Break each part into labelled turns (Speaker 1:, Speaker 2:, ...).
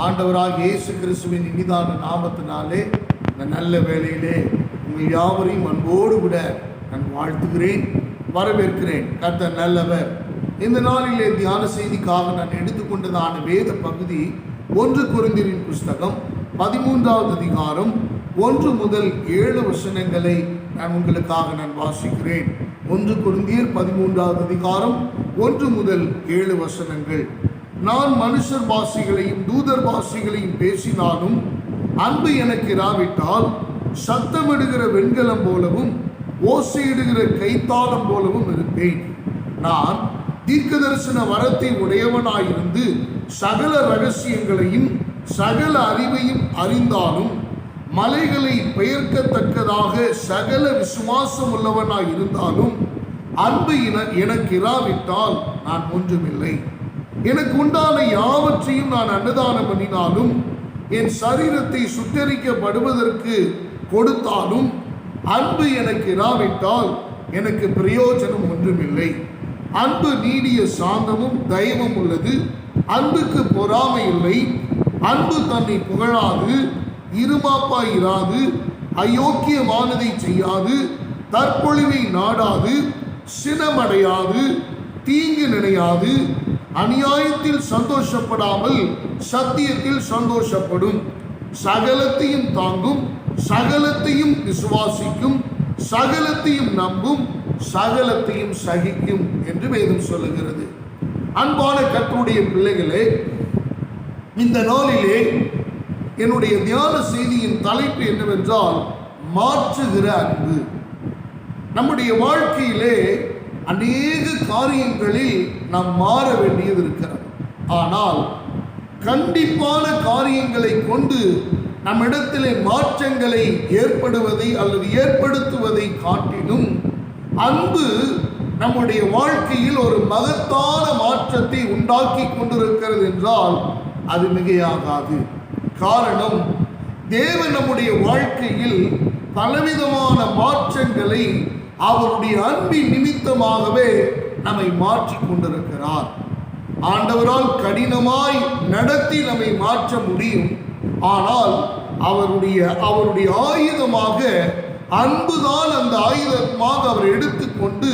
Speaker 1: ஆண்டவராகிய இயேசு கிறிஸ்துவின் இனிதான நாமத்தினாலே இந்த நல்ல வேளையிலே உங்கள் யாவரையும் அன்போடு விட நான் வாழ்த்துகிறேன், வரவேற்கிறேன். கர்த்தர் நல்லவர். இந்த நாளிலே தியான செய்திக்காக நான் எடுத்துக்கொண்டதான வேத பகுதி 1 கொரிந்தியரின் புஸ்தகம் 13வது அதிகாரம் 1 முதல் 7 வசனங்களை நான் உங்களுக்காக வாசிக்கிறேன். 1 கொரிந்தியர் 13வது அதிகாரம் 1 முதல் 7 வசனங்கள். நான் மனுஷர் பாஷைகளையும் தூதர் பாஷைகளையும் பேசினாலும் அன்பு எனக்கு இராவிட்டால் சத்தமிடுகிற வெண்கலம் போலவும் ஓசையிடுகிற கைத்தாளம் போலவும் இருப்பேன். நான் தீர்க்க தரிசன வரத்தை உடையவனாயிருந்து சகல ரகசியங்களையும் சகல அறிவையும் அறிந்தாலும் மலைகளை பெயர்க்கத்தக்கதாக சகல விசுவாசம் உள்ளவனாய் இருந்தாலும் அன்பு எனக்கு இராவிட்டால் நான் ஒன்றுமில்லை. எனக்கு உண்டான யாவற்றையும் நான் அன்னதானம் பண்ணினாலும் என் சரீரத்தை சுட்டரிக்கப்படுவதற்கு கொடுத்தாலும் அன்பு எனக்கு இராவிட்டால் எனக்கு பிரயோஜனம் ஒன்றுமில்லை. அன்பு நீடிய சாந்தமும் தயவும் உள்ளது. அன்புக்கு பொறாமை இல்லை. அன்பு தன்னை புகழாது, இருமாப்பாய் இராது, அயோக்கியமானதை செய்யாது, தற்பொழிவை நாடாது, சினமடையாது, தீங்கு நினையாது, அநியாயத்தில் சந்தோஷப்படாமல் சத்தியத்தில் சந்தோஷப்படும், சகலத்தையும் தாங்கும், சகலத்தையும் விசுவாசிக்கும், சகலத்தையும் நம்பும், சகலத்தையும் சகிக்கும் என்று வேதம் சொல்லுகிறது. அன்பான கர்த்தருடைய பிள்ளைகளே, இந்த நாளிலே என்னுடைய தியான செய்தியின் தலைப்பு என்னவென்றால் மாற்றுகிற அன்பு. நம்முடைய வாழ்க்கையிலே அநேக காரியங்களில் நாம் மாற வேண்டியது இருக்கிறது. ஆனால் கண்டிப்பான காரியங்களை கொண்டு நம்மிடத்திலே மாற்றங்களை ஏற்படுவதை அல்லது ஏற்படுத்துவதை காட்டிலும் அன்பு நம்முடைய வாழ்க்கையில் ஒரு மகத்தான மாற்றத்தை உண்டாக்கி கொண்டிருக்கிறது என்றால் அது மிகையாகாது. காரணம், தேவன் நம்முடைய வாழ்க்கையில் பலவிதமான மாற்றங்களை அவருடைய அன்பின் நிமித்தமாகவே நம்மை மாற்றிக் கொண்டிருக்கிறார். ஆண்டவரால் கடினமாய் நடத்தி நம்மை மாற்ற முடியும். ஆனால் அவருடைய ஆயுதமாக அன்புதான் அந்த ஆயுதமாக அவர் எடுத்துக்கொண்டு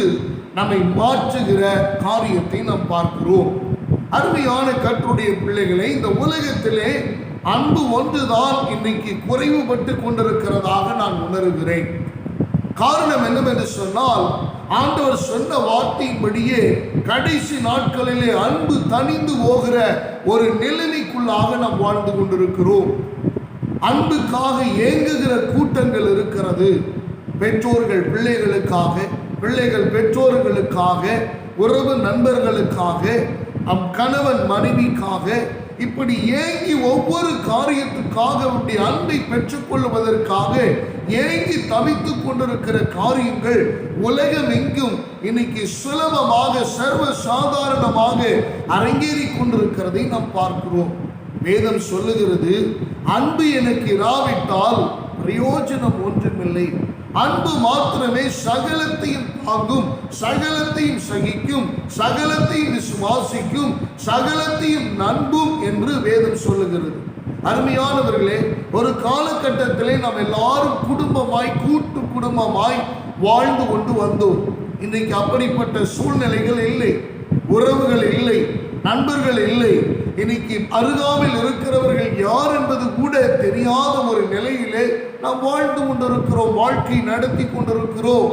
Speaker 1: நம்மை மாற்றுகிற காரியத்தை நாம் பார்க்கிறோம். அருமையான கர்த்தருடைய பிள்ளைகளை, இந்த உலகத்திலே அன்பு ஒன்றுதான் இன்றைக்கு குறைவுபட்டு கொண்டிருக்கிறதாக நான் உணர்கிறேன். காரணம் என்னவென்று சொன்னால், ஆண்டவர் சொன்ன வார்த்தையின்படியே கடைசி நாட்களிலே அன்பு தணிந்து போகிற ஒரு நிலைமைக்குள்ளாக நாம் வாழ்ந்து கொண்டிருக்கிறோம். அன்புக்காக ஏங்குகிற கூட்டங்கள் இருக்கிறது. பெற்றோர்கள் பிள்ளைகளுக்காக, பிள்ளைகள் பெற்றோர்களுக்காக, உறவு நண்பர்களுக்காக, கணவன் மனைவிக்காக, இப்படி ஏங்கி ஒவ்வொரு காரியத்துக்காக அவருடைய அன்பை பெற்றுக்கொள்வதற்காக ஏங்கி தவித்துக் கொண்டிருக்கிற காரியங்கள் உலகம் எங்கும் இன்னைக்கு சுலபமாக சர்வ சாதாரணமாக அரங்கேறி கொண்டிருக்கிறதை நாம் பார்க்கிறோம். வேதம் சொல்லுகிறது, அன்பு எனக்கு இராவிட்டால் பிரயோஜனம் ஒன்றுமில்லை. அன்பு மாத்திரமே சகலத்தையும் தாங்கும், சகலத்தையும் சகிக்கும், சகலத்தையும் விசுவாசிக்கும், சகலத்தையும் நம்பும் என்று வேதம் சொல்லுகிறது. அருமையானவர்களே, ஒரு காலகட்டத்திலே நாம் எல்லாரும் குடும்பமாய், கூட்டு குடும்பமாய் வாழ்ந்து கொண்டு வந்தோம். இன்றைக்கு அப்படிப்பட்ட சூழ்நிலைகள் இல்லை, உறவுகள் இல்லை, நண்பர்கள் இல்லை. இன்னைக்கு அருகாமையில் இருக்கிறவர்கள் யார் என்பது கூட தெரியாத ஒரு நிலையிலே நாம் வாழ்ந்து கொண்டிருக்கிறோம், வாழ்க்கை நடத்தி கொண்டிருக்கிறோம்.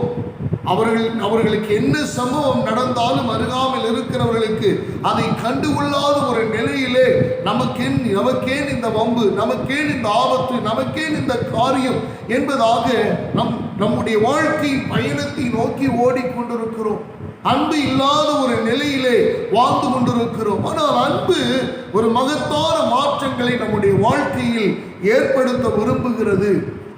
Speaker 1: அவர்களுக்கு என்ன சம்பவம் நடந்தாலும் அருகாமையில் இருக்கிறவர்களுக்கு அதை கண்டுகொள்ளாத ஒரு நிலையிலே நமக்கேன் இந்த வம்பு, நமக்கேன் இந்த ஆபத்து, நமக்கேன் இந்த காரியம் என்பதாக நம்முடைய வாழ்க்கை பயணத்தை நோக்கி ஓடிக்கொண்டிருக்கிறோம். அன்பு இல்லாத ஒரு நிலையிலே வாழ்ந்து கொண்டிருக்கிறோம். ஆனால் அன்பு ஒரு மகத்தான மாற்றங்களை நம்முடைய வாழ்க்கையில் ஏற்படுத்த விரும்புகிறது.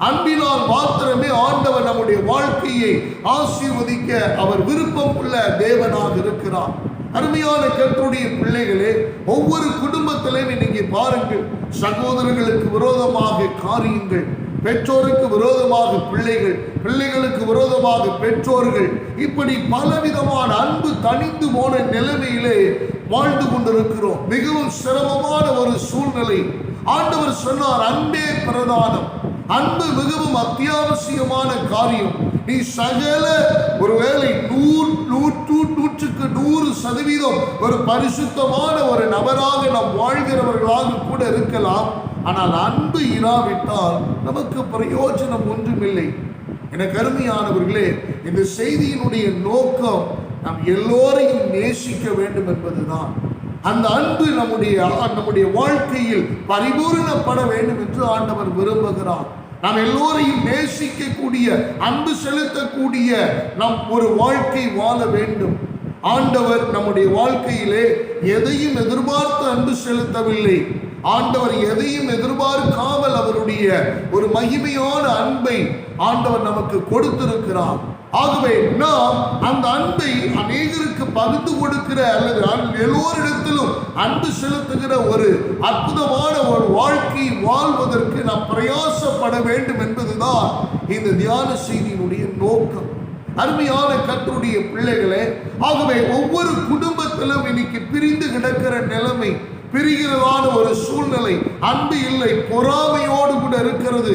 Speaker 1: அன்பினால் மாத்திரமே ஆண்டவர் நம்முடைய வாழ்க்கையை ஆசீர்வதிக்க அவர் விருப்பம் உள்ள தேவனாக இருக்கிறார். அருமையான கர்த்தருடைய பிள்ளைகளே, ஒவ்வொரு குடும்பத்திலையும் இன்னைக்கு பாருங்கள், சகோதரர்களுக்கு விரோதமாக காரியங்கள், பெற்றோருக்கு விரோதமாக பிள்ளைகள், பிள்ளைகளுக்கு விரோதமாக பெற்றோர்கள், இப்படி பலவிதமான அன்பு தணிந்து போன நிலைமையிலே வாழ்ந்து கொண்டிருக்கிறோம். மிகவும் சிரமமான ஒரு சூழ்நிலை. ஆண்டவர் சொன்னார், அன்பே பிரதானம். அன்பு மிகவும் அத்தியாவசியமான காரியம். நீ சகல ஒருவேளை 100% ஒரு பரிசுத்தமான ஒரு நபராக நாம் வாழ்கிறவர்களாக கூட இருக்கலாம். ஆனால் அன்பு இராவிட்டால் நமக்கு பிரயோஜனம் ஒன்றுமில்லை. என கருமையானவர்களே, இந்த செய்தியினுடைய நோக்கம் நாம் எல்லோரையும் நேசிக்க வேண்டும் என்பதுதான். அந்த அன்பு நம்முடைய வாழ்க்கையில் பரிபூரணப்பட வேண்டும் என்று ஆண்டவர் விரும்புகிறார். நாம் எல்லோரையும் நேசிக்கக்கூடிய, அன்பு செலுத்தக்கூடிய நம் ஒரு வாழ்க்கை வாழ வேண்டும். ஆண்டவர் நம்முடைய வாழ்க்கையிலே எதையும் எதிர்பார்த்து அன்பு செலுத்தவில்லை. ஆண்டவர் எதையும் எதிர்பார்க்காமல் அவருடைய ஒரு மகிமையான அன்பை ஆண்டவர் நமக்கு கொடுத்திருக்கிறார். ஆகவே நாம் அந்த அன்பை அநேகருக்கு பகிர்ந்து கொடுக்கிற அல்லது எல்லோரிடத்திலும் அன்பு செலுத்துகிற ஒரு அற்புதமான ஒரு வாழ்க்கை வாழ்வதற்கு நாம் பிரயாசப்பட வேண்டும் என்பதுதான் இந்த தியான செய்தியினுடைய நோக்கம். அருமையான கர்த்தருடைய பிள்ளைகளே, ஆகவே ஒவ்வொரு குடும்பத்திலும் இன்னைக்கு பிரிந்து கிடக்கிற நிலைமை, பிரிகிறதான ஒரு சூழ்நிலை, அன்பு இல்லை, பொறாமையோடு கூட இருக்கிறது.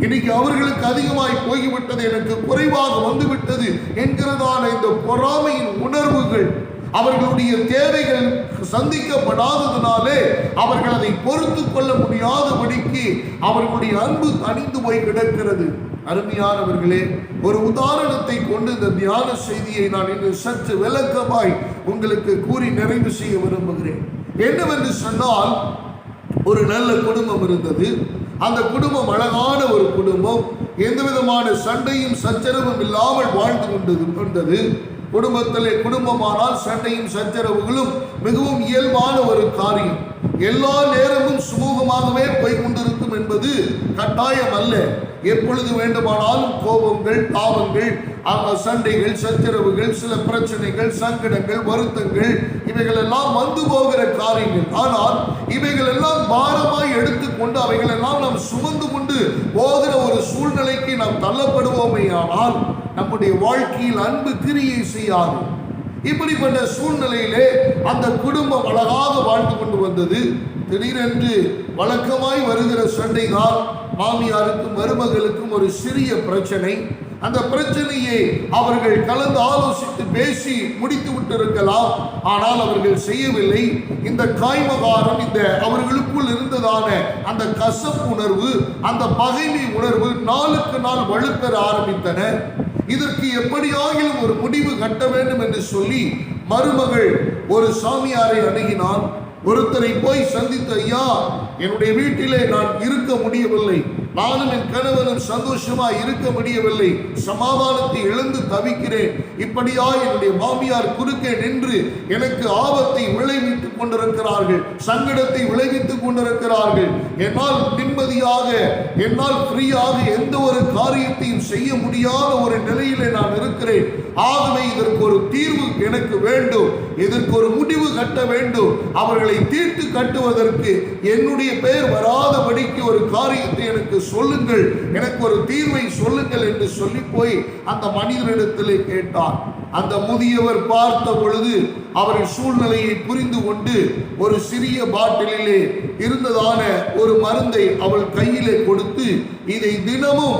Speaker 1: இன்னைக்கு அவர்களுக்கு அதிகமாய் போய்விட்டது, எனக்கு குறைவாக வந்துவிட்டது என்கிறதான இந்த பொறாமையின் உணர்வுகள் அவர்களுடைய தேவைகள் சந்திக்கப்படாததினாலே அவர்கள் அதை பொறுத்து கொள்ள முடியாதபடிக்கு அவர்களுடைய அன்பு தணிந்து போய் கிடக்கிறது. அருமையானவர்களே, ஒரு உதாரணத்தை கொண்டு இந்த தியான செய்தியை நான் இன்னும் சற்று விளக்கமாய் உங்களுக்கு கூறி நிறைவு செய்ய விரும்புகிறேன். என்னவென்று சொன்னால், ஒரு நல்ல குடும்பம் இருந்தது. அந்த குடும்பம் அழகான ஒரு குடும்பம், எந்த விதமான சண்டையும் சச்சரவும் இல்லாமல் வாழ்ந்து கொண்டது. குடும்பமானால் சண்டையும் சச்சரவுகளும் மிகவும் இயல்பான ஒரு காரியம். எல்லா நேரமும் சுமூகமாகவே போய் கொண்டிருக்கும் என்பது கட்டாயம் அல்ல. எப்பொழுது வேண்டுமானாலும் கோபங்கள், தாபங்கள், சண்டைகள், சச்சரவுகள், சில பிரச்சனைகள், சங்கடங்கள், வருத்தங்கள், இவைகள் எல்லாம் வந்து போகிற காரியங்கள். ஆனால் இவைகள் எல்லாம் பாரமாய் எடுத்துக்கொண்டு அவைகள் எல்லாம் நாம் சுமந்து கொண்டு போகிற ஒரு சூழ்நிலைக்கு நாம் தள்ளப்படுவோமே. ஆனால் நம்முடைய வாழ்க்கையில் அன்பு கிரியை செய்யாது. இப்படிப்பட்ட சூழ்நிலையிலே அந்த குடும்பம் அழகாக வாழ்ந்து கொண்டு வந்தது. திடீரென்று வழக்கமாய் வருகிற சண்டைதான் மாமியாருக்கும் மருமகளுக்கும் ஒரு சிறிய பிரச்சனை. அந்த பிரச்சனையை அவர்கள் கலந்து ஆலோசித்து பேசி முடித்து விட்டிருக்கலாம். ஆனால் அவர்கள் செய்யவில்லை. இந்த காய்மகாரம், இந்த அவர்களுக்குள் இருந்ததான அந்த கசப்பு உணர்வு, அந்த பகைமை உணர்வு நாளுக்கு நாள் வலுப்பெற ஆரம்பித்தன. இதற்கு எப்படியாகிலும் ஒரு முடிவு கட்ட வேண்டும் என்று சொல்லி மருமகள் ஒரு சாமியாரை அணுகினான். ஒருத்தரை போய் சந்தித்து, ஐயா, என்னுடைய வீட்டிலே நான் இருக்க முடியவில்லை, நானும் என் கணவனும் சந்தோஷமா இருக்க முடியவில்லை, சமாதானத்தை இழந்து தவிக்கிறேன், இப்படியா என்னுடைய மாமியார் குறுக்கே நின்று எனக்கு ஆபத்தை விளைவித்துக் கொண்டிருக்கிறார்கள், சங்கடத்தை விளைவித்துக் கொண்டிருக்கிறார்கள், என்னால் நிம்மதியாக, என்னால் ஃப்ரீயாக எந்த ஒரு காரியத்தையும் செய்ய முடியாத ஒரு நிலையிலே நான் இருக்கிறேன். ஆகவே இதற்கு ஒரு தீர்வு எனக்கு வேண்டும், இதற்கு ஒரு முடிவு கட்ட வேண்டும். அவர்களை தீர்த்து கட்டுவதற்கு என்னுடைய பெயர் வராதபடிக்கு ஒரு காரியத்தை எனக்கு சொல்லுங்கள், எனக்கு ஒரு தீர்வை சொல்லுங்கள் என்று சொல்லி போய் அந்த மனிதனிடத்திலே கேட்டார். அந்த முதியவர் பார்த்த பொழுது அவரின் சூழ்நிலையை புரிந்து கொண்டு ஒரு சிறிய பாட்டிலே இருந்ததான ஒரு மருந்தை அவள் கையிலே கொடுத்து, இதை தினமும்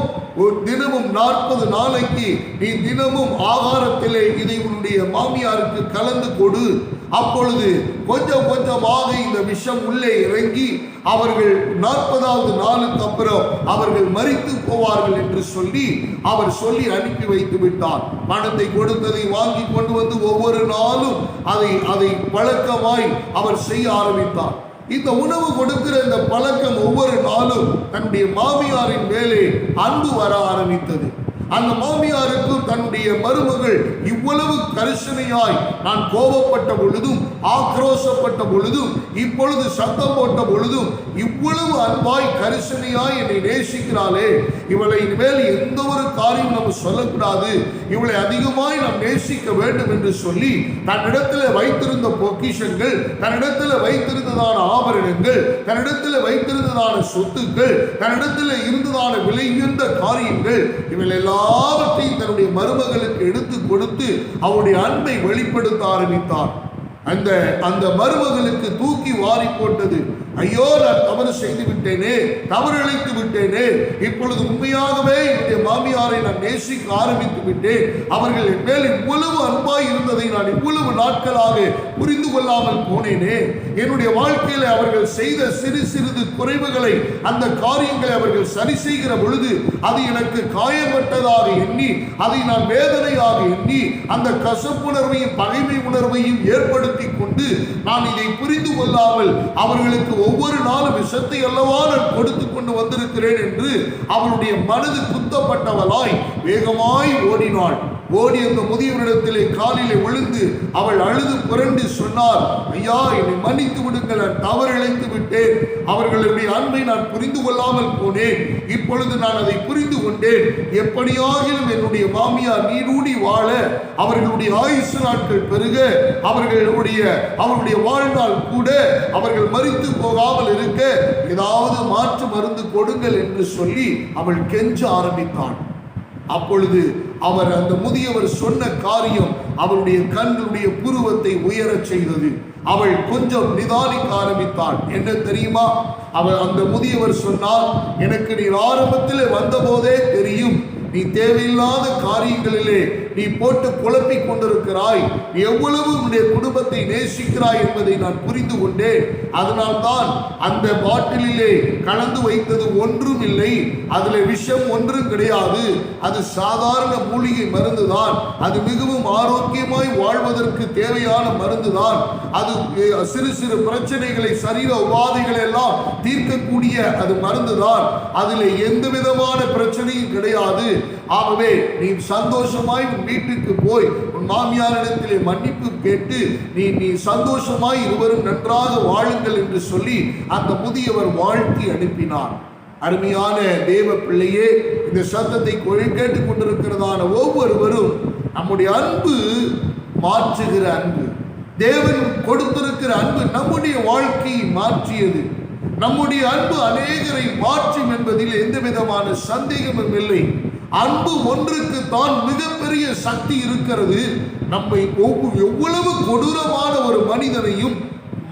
Speaker 1: 40 நாளைக்கு நீ தினமும் ஆகாரத்திலே இதை உன்னுடைய மாமியாருக்கு கலந்து கொடு. அப்பொழுது கொஞ்சம் கொஞ்சமாக இந்த விஷம் உள்ளே இறங்கி அவர்கள் 40வது நாளுக்கு அப்புறம் அவர்கள் மரித்து போவார்கள் என்று சொல்லி அவர் சொல்லி அனுப்பி வைத்து விட்டார். பணத்தை கொடுத்ததை வாங்கி கொண்டு வந்து ஒவ்வொரு நாளும் அதை பழக்கமாய் அவர் செய்ய ஆரம்பித்தார். இந்த உணவு கொடுக்கிற இந்த பழக்கம் ஒவ்வொரு நாளும் தன்னுடைய மாமியாரின் மேலே அன்பு வர ஆரம்பித்தது. அந்த மாமியாருக்கும் தன்னுடைய மருமகள் இவ்வளவு கரிசனையாய் நான் கோபப்பட்ட பொழுதும், ஆக்ரோஷப்பட்ட பொழுதும், இப்பொழுது சத்தம் போட்ட பொழுதும் இவ்வளவு அன்பாய் கரிசனையாய் என்னை நேசிக்கிறாளே, இவளை இனிமேல் எந்த ஒரு காரியம் நம்ம சொல்லக்கூடாது, இவளை அதிகமாய் நாம் நேசிக்க வேண்டும் என்று சொல்லி தன்னிடத்தில் வைத்திருந்த பொக்கிஷங்கள், தன்னிடத்தில் வைத்திருந்ததான ஆபரணங்கள், தன்னிடத்தில் வைத்திருந்ததான சொத்துக்கள், தன்னிடத்தில் இருந்ததான விலை உயர்ந்த காரியங்கள், இவள் எல்லாவற்றையும் தன்னுடைய மருமகளுக்கு எடுத்து கொடுத்து அவருடைய அன்பை வெளிப்படுத்த ஆரம்பித்தார். அந்த அந்த மருமகளுக்கு தூக்கி வாரி போட்டது. ஐயோ, நான் தவறு செய்து விட்டேனே, தவறு இழைத்து விட்டேனே, இப்பொழுது உண்மையாகவே என்னுடைய மாமியாரை நான் நேசிக்க ஆரம்பித்து விட்டேன், அவர்கள் என் மேல் இவ்வளவு அன்பாய் இருந்ததை நான் இவ்வளவு நாட்களாக புரிந்து கொள்ளாமல் போனேனே, என்னுடைய வாழ்க்கையில அவர்கள் செய்த சிறு சிறிது குறைவுகளை, அந்த காரியங்களை அவர்கள் சரி செய்கிற பொழுது அது எனக்கு காயப்பட்டதாக எண்ணி, அதை நான் வேதனையாக எண்ணி, அந்த கசப்புணர்வையும் பகைமை உணர்வையும் ஏற்படுத்தி கொண்டு நான் இதை புரிந்து கொள்ளாமல் அவர்களுக்கு ஒவ்வொரு நாளும் விஷத்தை அல்லவா நான் கொடுத்து கொண்டு வந்திருக்கிறேன் என்று அவளுடைய மனது குத்தப்பட்டவளாய் வேகமாய் ஓடினாள். ஓடி அந்த முதியவரிடத்திலே காலிலே விழுந்து அவள் அழுது புரண்டு சொன்னார், ஐயா, என்னை மன்னித்து விடுங்கள், நான் தவறு இழைத்து விட்டேன், அவர்களுடைய அன்பை நான் புரிந்து கொள்ளாமல் போனேன், இப்பொழுது நான் அதை புரிந்து கொண்டேன், எப்படியாகிலும் என்னுடைய மாமியார் நீடூடி வாழ, அவர்களுடைய ஆயுசு நாட்கள் பெருக, அவர்களுடைய வாழ்நாள் கூட அவர்கள் மரித்து போகாமல் இருக்க ஏதாவது மாற்று மருந்து கொடுங்கள் என்று சொல்லி அவள் கெஞ்ச ஆரம்பித்தாள். அப்பொழுது அந்த முதியவர் சொன்ன காரியம் அவருடைய கண்களுடைய புருவத்தை உயரச் செய்தது. அவள் கொஞ்சம் நிதானிக்க ஆரம்பித்தாள். என்ன தெரியுமா? அந்த முதியவர் சொன்னார், எனக்கு நீ ஆரம்பத்தில் வந்த போதே தெரியும், நீ தேவையில்லாத காரியங்களிலே நீ போட்டு குழப்பிக் கொண்டிருக்கிறாய், நீ எவ்வளவு உன்னுடைய குடும்பத்தை நேசிக்கிறாய் என்பதை நான் புரிந்து கொண்டேன். அதனால்தான் அந்த பாட்டிலே கலந்து வைத்தது ஒன்றும் இல்லை, அதுல விஷம் ஒன்றும் கிடையாது, அது சாதாரண மூலிகை மருந்துதான், அது மிகவும் ஆரோக்கியமாய் வாழ்வதற்கு தேவையான மருந்துதான், அது சிறு சிறு பிரச்சனைகளை, சரீர உபாதைகளை எல்லாம் தீர்க்கக்கூடிய அது மருந்துதான், அதில் எந்த விதமான பிரச்சனையும் கிடையாது. ஆகவே நீ சந்தோஷமாய் உன் வீட்டுக்கு போய் உன் மாமியாரிடத்திலே மன்னிப்பு கேட்டு நீ சந்தோஷமாய் இருவரும் நன்றாக வாழுங்கள் என்று சொல்லி அந்த முதியவர் வாழ்த்தி அனுப்பினார். அருமையான தேவ பிள்ளையே, இந்த சத்தத்தை கேட்டுக் கொண்டிருக்கிறதான ஒவ்வொருவரும் நம்முடைய அன்பு மாற்றுகிற அன்பு, தேவன் கொடுத்திருக்கிற அன்பு நம்முடைய வாழ்க்கையை மாற்றியது. நம்முடைய அன்பு அநேகரை மாற்றும் என்பதில் எந்த விதமான சந்தேகமும் இல்லை. அன்பு ஒன்றுக்கு தான் மிகப்பெரிய சக்தி இருக்கிறது. நம்மை எவ்வளவு கொடூரமான ஒரு மனிதனையும்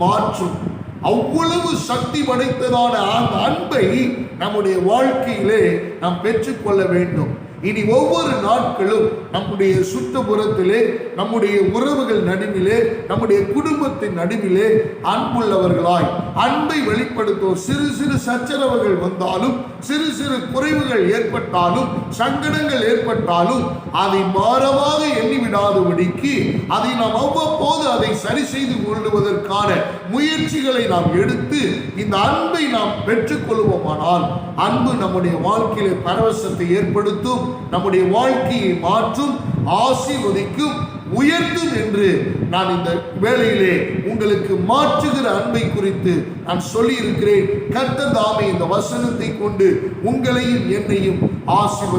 Speaker 1: மாற்றும் அவ்வளவு சக்தி படைத்ததான அந்த அன்பை நம்முடைய வாழ்க்கையிலே நாம் பெற்றுக்கொள்ள வேண்டும். இனி ஒவ்வொரு நாட்களும் நம்முடைய சுற்றுப்புறத்திலே, நம்முடைய உறவுகள் நடுவிலே, நம்முடைய குடும்பத்தின் நடுவிலே அன்புள்ளவர்களாய் அன்பை வெளிப்படுத்தும். சிறு சிறு சச்சரவுகள் வந்தாலும், சிறு சிறு குறைவுகள் ஏற்பட்டாலும், சங்கடங்கள் ஏற்பட்டாலும் அதை பாரமாக எண்ணிவிடாதபடிக்கு அதை நாம் அவ்வப்போது அதை சரி செய்து கொள்வதற்கான முயற்சிகளை நாம் எடுத்து இந்த அன்பை நாம் பெற்றுக்கொள்வோமானால் அன்பு நம்முடைய வாழ்க்கையிலே பரவசத்தை ஏற்படுத்தும், நம்முடைய வாழ்க்கையை மாற்றும், ஆசீர்வதிக்கும், உயர்த்தும் என்று நான் இந்த வேளையிலே உங்களுக்கு மாற்றுகிற அன்பை குறித்து நான் சொல்லி இருக்கிறேன். கர்த்தர் தாமே இந்த வசனத்தை கொண்டு உங்களையும் என்னையும் ஆசீர்வதி